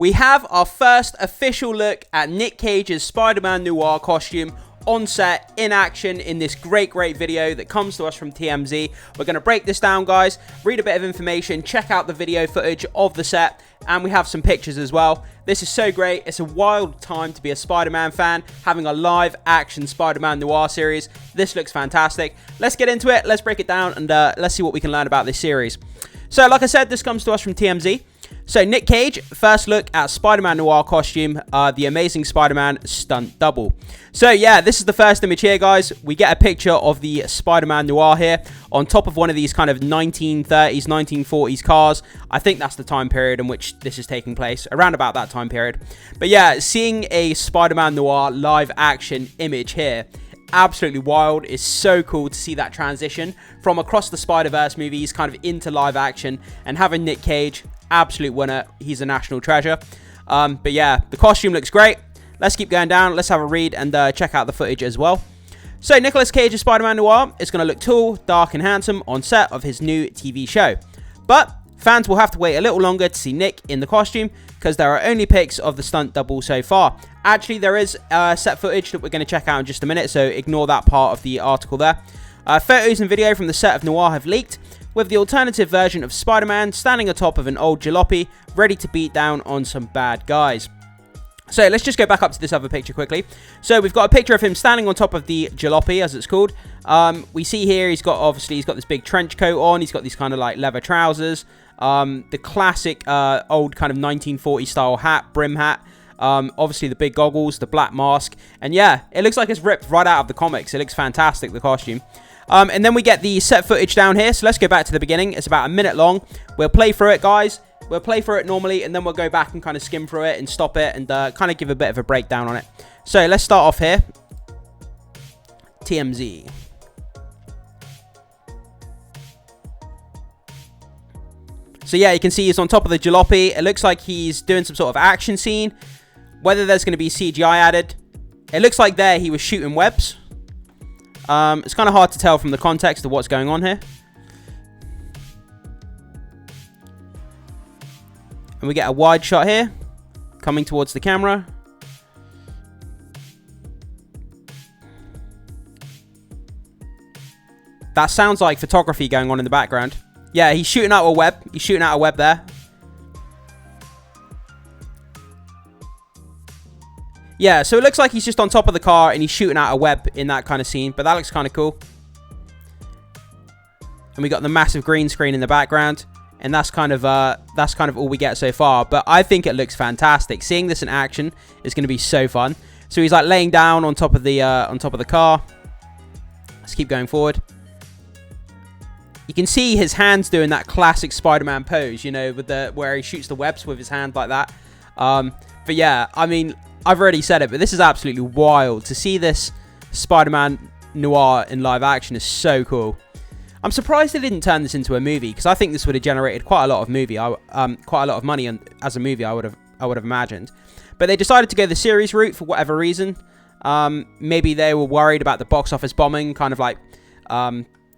We have our first official look at Nick Cage's Spider-Man Noir costume on set, in action, in this great video that comes to us from TMZ. We're going to break this down, guys, read a bit of information, check out the video footage of the set, and we have some pictures as well. This is so great. It's a wild time to be a Spider-Man fan, having a live action Spider-Man Noir series. This looks fantastic. Let's get into it, let's break it down, and let's see what we can learn about this series. So, like I said, this comes to us from TMZ. So, Nick Cage, first look at Spider-Man Noir costume, the Amazing Spider-Man stunt double. So, yeah, this is the first image here, guys. We get a picture of the Spider-Man Noir here on top of one of these kind of 1930s, 1940s cars. I think that's the time period in which this is taking place, around about that time period. But yeah, seeing a Spider-Man Noir live action image here, absolutely wild. It's so cool to see that transition from Across the Spider-Verse movies kind of into live action, and having Nick Cage, absolute winner. He's a national treasure. But yeah, the costume looks great. Let's keep going down. Let's have a read and check out the footage as well. So, Nicolas Cage's Spider-Man Noir is going to look tall, dark and handsome on set of his new TV show. But fans will have to wait a little longer to see Nick in the costume, because there are only pics of the stunt double so far. Actually, there is set footage that we're going to check out in just a minute, so ignore that part of the article there. Photos and video from the set of Noir have leaked, with the alternative version of Spider-Man standing atop of an old jalopy, ready to beat down on some bad guys. So let's just go back up to this other picture quickly. So we've got a picture of him standing on top of the jalopy, as it's called. We see here he's got this big trench coat on. He's got these kind of like leather trousers. The classic old kind of 1940 style hat, brim hat. Obviously the big goggles, the black mask. And yeah, it looks like it's ripped right out of the comics. It looks fantastic, the costume. And then we get the set footage down here. So let's go back to the beginning. It's about a minute long. We'll play through it, guys. We'll play through it normally, and then we'll go back and kind of skim through it and stop it and kind of give a bit of a breakdown on it. So let's start off here. TMZ. So yeah, you can see he's on top of the jalopy. It looks like he's doing some sort of action scene. Whether there's going to be CGI added. It looks like there he was shooting webs. It's kind of hard to tell from the context of what's going on here. And we get a wide shot here, coming towards the camera. That sounds like photography going on in the background. Yeah, he's shooting out a web. He's shooting out a web there. Yeah, so it looks like he's just on top of the car and he's shooting out a web in that kind of scene. But that looks kind of cool. And we got the massive green screen in the background. And that's kind of all we get so far. But I think it looks fantastic. Seeing this in action is going to be so fun. So he's like laying down on top of the car. Let's keep going forward. You can see his hands doing that classic Spider-Man pose, you know, with where he shoots the webs with his hand like that. But yeah, I mean, I've already said it, but this is absolutely wild. To see this Spider-Man Noir in live action is so cool. I'm surprised they didn't turn this into a movie, because I think this would have generated quite a lot of money as a movie. I would have imagined, but they decided to go the series route for whatever reason. Maybe they were worried about the box office bombing, kind of like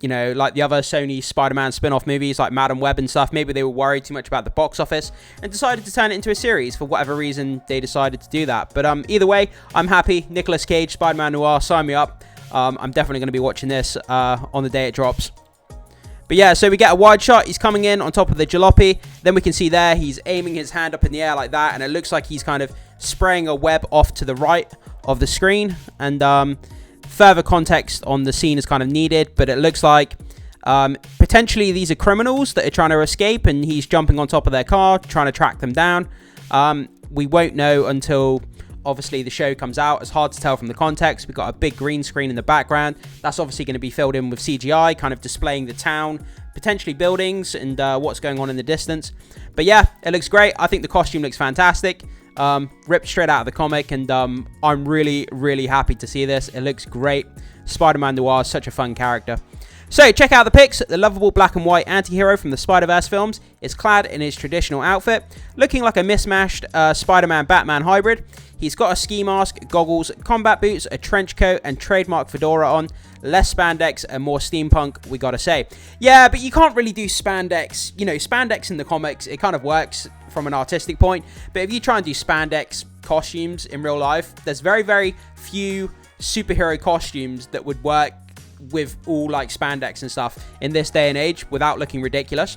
you know, like the other Sony Spider-Man spin-off movies like Madam Web and stuff. Maybe they were worried too much about the box office and decided to turn it into a series. For whatever reason, they decided to do that. But either way, I'm happy. Nicolas Cage, Spider-Man Noir, sign me up. I'm definitely going to be watching this on the day it drops. But yeah, so we get a wide shot. He's coming in on top of the jalopy. Then we can see there he's aiming his hand up in the air like that. And it looks like he's kind of spraying a web off to the right of the screen. And further context on the scene is kind of needed. But it looks like potentially these are criminals that are trying to escape. And he's jumping on top of their car, trying to track them down. We won't know until obviously the show comes out. It's hard to tell from the context. We've got a big green screen in the background. That's obviously going to be filled in with CGI, kind of displaying the town, potentially buildings, and what's going on in the distance. But yeah, it looks great. I think the costume looks fantastic. Ripped straight out of the comic, and I'm really happy to see this. It looks great. Spider-Man Noir is such a fun character. So, check out the pics. The lovable black and white anti-hero from the Spider-Verse films is clad in his traditional outfit, looking like a mismatched Spider-Man-Batman hybrid. He's got a ski mask, goggles, combat boots, a trench coat, and trademark fedora on. Less spandex and more steampunk, we gotta say. Yeah, but you can't really do spandex. You know, spandex in the comics, it kind of works from an artistic point. But if you try and do spandex costumes in real life, there's very, very few superhero costumes that would work with all like spandex and stuff in this day and age without looking ridiculous.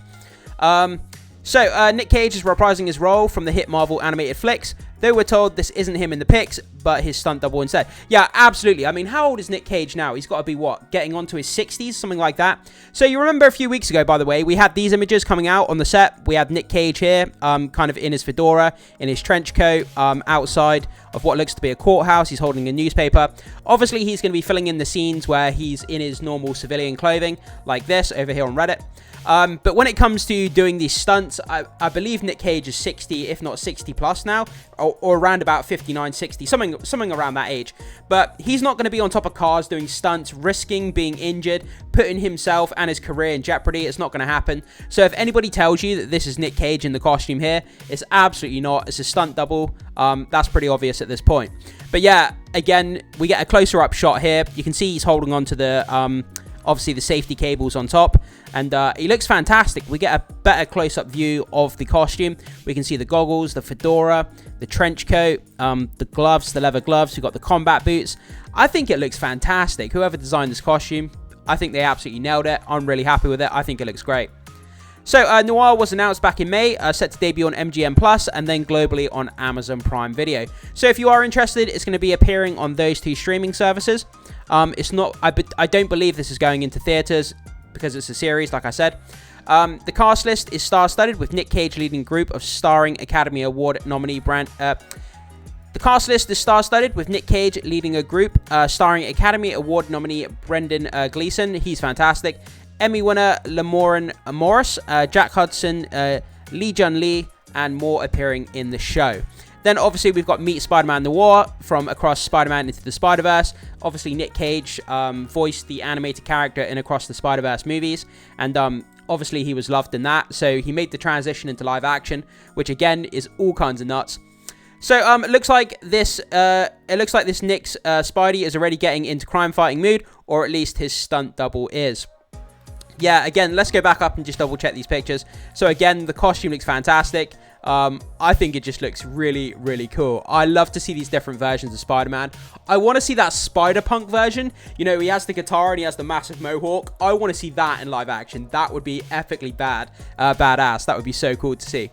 So Nick Cage is reprising his role from the hit Marvel animated flicks, though we're told this isn't him in the pics, but his stunt double instead. Yeah, absolutely. I mean, how old is Nick Cage now? He's got to be, what, getting on to his 60s, something like that. So you remember a few weeks ago, by the way, we had these images coming out on the set. We had Nick Cage here, kind of in his fedora, in his trench coat, outside of what looks to be a courthouse. He's holding a newspaper. Obviously, he's going to be filling in the scenes where he's in his normal civilian clothing, like this, over here on Reddit. But when it comes to doing these stunts, I believe Nick Cage is 60, if not 60 plus now, or around about 59, 60, something around that age. But he's not going to be on top of cars doing stunts, risking being injured, putting himself and his career in jeopardy. It's not going to happen. So if anybody tells you that this is Nick Cage in the costume here, it's absolutely not. It's a stunt double. That's pretty obvious at this point. But yeah, again, we get a closer up shot here. You can see he's holding on to the obviously the safety cables on top, and he looks fantastic. We get a better close-up view of the costume. We can see the goggles, the fedora, the trench coat, the gloves, the leather gloves. We've got the combat boots. I think it looks fantastic. Whoever designed this costume, I think they absolutely nailed it. I'm really happy with it. I think it looks great. So, Noir was announced back in May, set to debut on MGM Plus, and then globally on Amazon Prime Video. So, if you are interested, it's going to be appearing on those two streaming services. It's not. I don't believe this is going into theaters because it's a series, like I said. The cast list is star-studded, with Nick Cage leading a group of starring Academy Award nominee The cast list is star-studded, with Nick Cage leading a group starring Academy Award nominee Brendan Gleeson. He's fantastic. Emmy winner Lamorne Morris, Jack Hudson, Lee Jun Lee, and more appearing in the show. Then obviously we've got Meet Spider-Man Noir from Across Spider-Man Into the Spider-Verse. Obviously Nick Cage voiced the animated character in Across the Spider-Verse movies, and obviously he was loved in that, so he made the transition into live action, which again is all kinds of nuts. So it looks like this Nick's Spidey is already getting into crime fighting mood, or at least his stunt double is. Yeah, again, let's go back up and just double check these pictures. So again, the costume looks fantastic. I think it just looks really, really cool. I love to see these different versions of Spider-Man. I want to see that Spider-Punk version. You know, he has the guitar and he has the massive mohawk. I want to see that in live action. That would be epically badass. That would be so cool to see.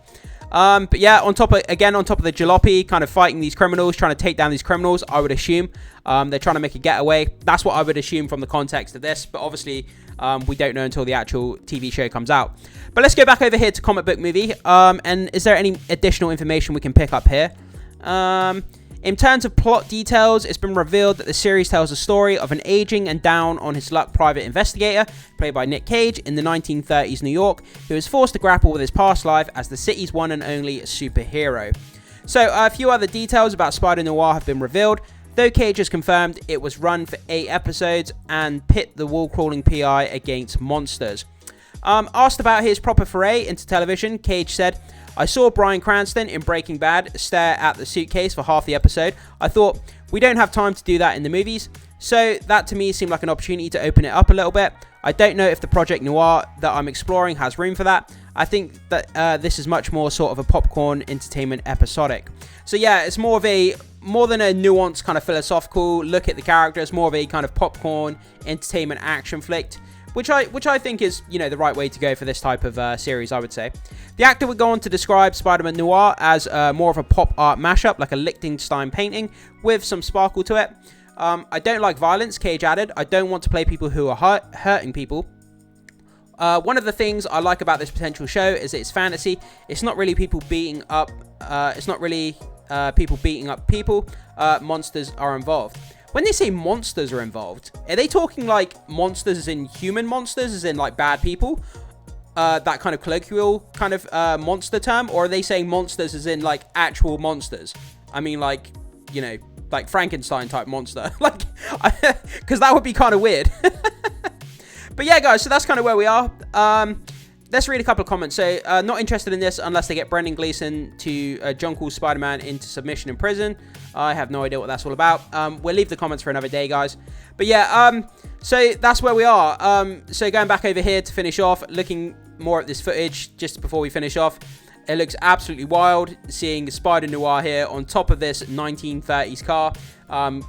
But yeah, on top of the jalopy, kind of fighting these criminals, trying to take down these criminals, I would assume. They're trying to make a getaway. That's what I would assume from the context of this. But obviously, we don't know until the actual TV show comes out. But let's go back over here to comic book movie. And is there any additional information we can pick up here? In terms of plot details, it's been revealed that the series tells the story of an aging and down on his luck private investigator, played by Nick Cage, in the 1930s New York, who is forced to grapple with his past life as the city's one and only superhero. So, a few other details about Spider-Noir have been revealed, though Cage has confirmed it was run for 8 episodes and pit the wall-crawling PI against monsters. Asked about his proper foray into television, Cage said, "I saw Bryan Cranston in Breaking Bad stare at the suitcase for half the episode. I thought, we don't have time to do that in the movies. So that to me seemed like an opportunity to open it up a little bit. I don't know if the project Noir that I'm exploring has room for that. I think that this is much more sort of a popcorn entertainment episodic." So yeah, it's more than a nuanced kind of philosophical look at the characters, more of a kind of popcorn entertainment action flick. Which I think is, you know, the right way to go for this type of series, I would say. The actor would go on to describe Spider-Man Noir as more of a pop art mashup, like a Liechtenstein painting, with some sparkle to it. I don't like violence, Cage added. I don't want to play people who are hurting people. One of the things I like about this potential show is that it's fantasy. It's not really people beating up. People beating up people. Monsters are involved. When they say monsters are involved, are they talking like monsters as in human monsters, as in like bad people? That kind of colloquial kind of monster term? Or are they saying monsters as in like actual monsters? I mean, like, you know, like Frankenstein type monster. Like, because that would be kind of weird. But yeah, guys, so that's kind of where we are. Let's read a couple of comments. So, not interested in this unless they get Brendan Gleeson to John calls Spider-Man into submission in prison. I have no idea what that's all about. We'll leave the comments for another day, guys. But yeah, so that's where we are. So going back over here to finish off, looking more at this footage just before we finish off. It looks absolutely wild seeing Spider-Noir here on top of this 1930s car,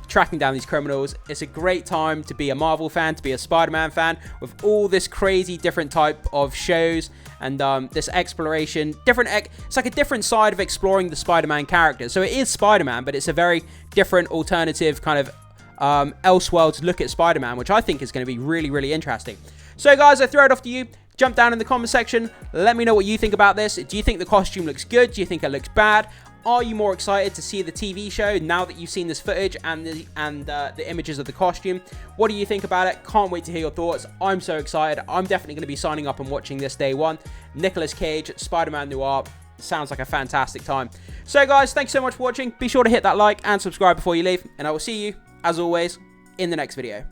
tracking down these criminals. It's a great time to be a Marvel fan, to be a Spider-Man fan, with all this crazy different type of shows and this exploration. It's like a different side of exploring the Spider-Man character. So it is Spider-Man, but it's a very different alternative kind of elseworlds look at Spider-Man, which I think is going to be really, really interesting. So guys, I throw it off to you. Jump down in the comment section. Let me know what you think about this. Do you think the costume looks good? Do you think it looks bad? Are you more excited to see the TV show now that you've seen this footage and the images of the costume? What do you think about it? Can't wait to hear your thoughts. I'm so excited. I'm definitely going to be signing up and watching this day one. Nicolas Cage, Spider-Man Noir. Sounds like a fantastic time. So guys, thanks so much for watching. Be sure to hit that like and subscribe before you leave. And I will see you, as always, in the next video.